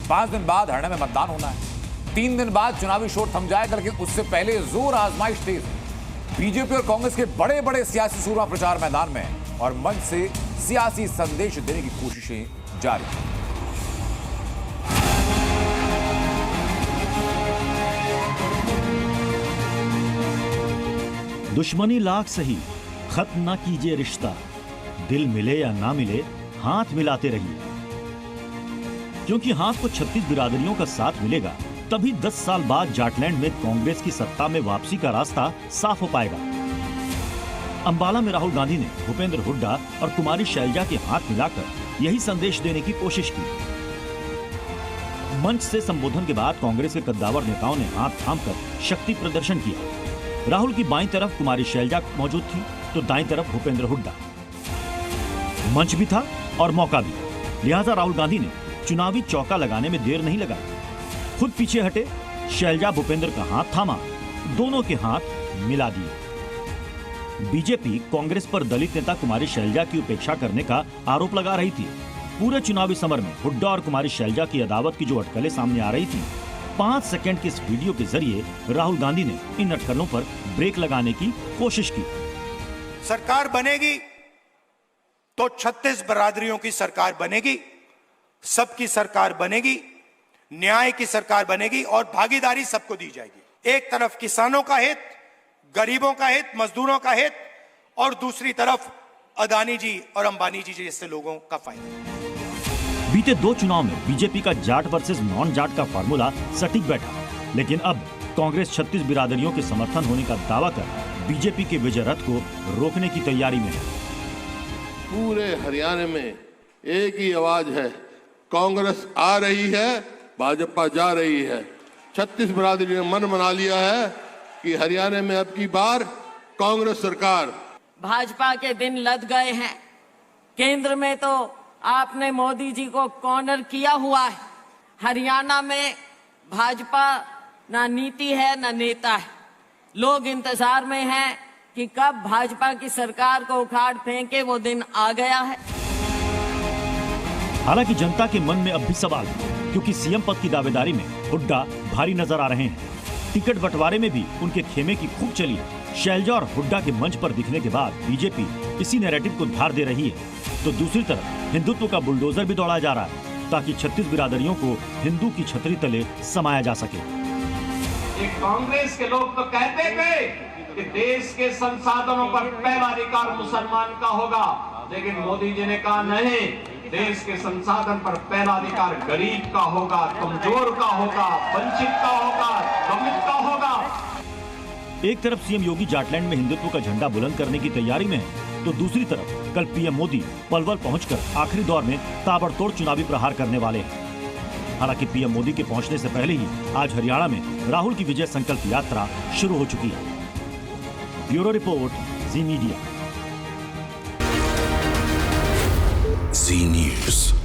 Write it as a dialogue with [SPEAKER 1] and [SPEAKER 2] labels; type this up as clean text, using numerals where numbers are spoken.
[SPEAKER 1] 5 दिन बाद हरियाणा में मतदान होना है। 3 दिन बाद चुनावी शोर थम जाएगा, लेकिन उससे पहले जोर आजमाइश तेज। बीजेपी और कांग्रेस के बड़े बड़े सियासी सूरमा प्रचार मैदान में हैं और मंच से सियासी संदेश देने की कोशिशें जारी हैं।
[SPEAKER 2] दुश्मनी लाख सही, खत्म ना कीजिए रिश्ता, दिल मिले या ना मिले हाथ मिलाते रहिए। क्योंकि हाथ को 36 बिरादरियों का साथ मिलेगा, तभी 10 साल बाद जाटलैंड में कांग्रेस की सत्ता में वापसी का रास्ता साफ हो पाएगा। अंबाला में राहुल गांधी ने भूपेंद्र हुड्डा और कुमारी शैलजा के हाथ मिलाकर यही संदेश देने की कोशिश की। मंच से संबोधन के बाद कांग्रेस के कद्दावर नेताओं ने हाथ थामकर शक्ति प्रदर्शन किया। राहुल की बाईं तरफ कुमारी शैलजा मौजूद थी, तो दाईं तरफ भूपेंद्र हुड्डा। मंच भी था और मौका भी, लिहाजा राहुल गांधी ने चुनावी चौका लगाने में देर नहीं लगाई। खुद पीछे हटे, शैलजा भूपेंद्र का हाथ थामा, दोनों के हाथ मिला दिए। बीजेपी कांग्रेस पर दलित नेता कुमारी शैलजा की उपेक्षा करने का आरोप लगा रही थी। पूरे चुनावी समर में हुड्डा और कुमारी शैलजा की अदावत की जो अटकलें सामने आ रही थी, 5 सेकंड के इस वीडियो के जरिए राहुल गांधी ने इन अटकलों पर ब्रेक लगाने की कोशिश की।
[SPEAKER 3] सरकार बनेगी तो 36 बरादरियों की सरकार बनेगी, सबकी सरकार बनेगी, न्याय की सरकार बनेगी और भागीदारी सबको दी जाएगी। एक तरफ किसानों का हित, गरीबों का हित, मजदूरों का हित, और दूसरी तरफ अदानी जी और अंबानी जी जैसे लोगों का फायदा।
[SPEAKER 2] बीते 2 चुनाव में बीजेपी का जाट वर्सेस नॉन जाट का फार्मूला सटीक बैठा, लेकिन अब कांग्रेस 36 बिरादरियों के समर्थन होने का दावा कर बीजेपी के विजय रथ को रोकने की तैयारी में है।
[SPEAKER 4] पूरे हरियाणा में एक ही आवाज है, कांग्रेस आ रही है, भाजपा जा रही है। 36 बिरादरियों ने मन बना लिया है कि हरियाणा में अब की बार कांग्रेस सरकार।
[SPEAKER 5] भाजपा के दिन लद गए हैं। केंद्र में तो आपने मोदी जी को कॉर्नर किया हुआ है। हरियाणा में भाजपा ना नीति है ना नेता है। लोग इंतजार में हैं कि कब भाजपा की सरकार को उखाड़ फेंके वो दिन आ गया है।
[SPEAKER 2] हालांकि जनता के मन में अब भी सवाल है, क्योंकि सीएम पद की दावेदारी में हुड्डा भारी नजर आ रहे हैं। टिकट बंटवारे में भी उनके खेमे की खूब चली है। शैलजा और हुड्डा के मंच पर दिखने के बाद बीजेपी इसी नैरेटिव को धार दे रही है, तो दूसरी तरफ हिंदुत्व का बुलडोजर भी दौड़ाया जा रहा है, ताकि 36 बिरादरियों को हिंदू की छतरी तले समाया जा सके।
[SPEAKER 6] कांग्रेस के लोग तो कहते थे कि देश के संसाधनों पर पहला अधिकार मुसलमान का होगा, लेकिन मोदी जी ने कहा नहीं, देश के संसाधन पर पहला अधिकार गरीब का होगा, कमजोर का होगा, वंचित का होगा, दलित का होगा।
[SPEAKER 2] एक तरफ सीएम योगी जाटलैंड में हिंदुत्व का झंडा बुलंद करने की तैयारी में है, तो दूसरी तरफ कल पीएम मोदी पलवल पहुंचकर आखिरी दौर में ताबड़तोड़ चुनावी प्रहार करने वाले हैं। हालांकि पीएम मोदी के पहुंचने से पहले ही आज हरियाणा में राहुल की विजय संकल्प यात्रा शुरू हो चुकी है। ब्यूरो रिपोर्ट, जी मीडिया।
[SPEAKER 7] जी न्यूज़।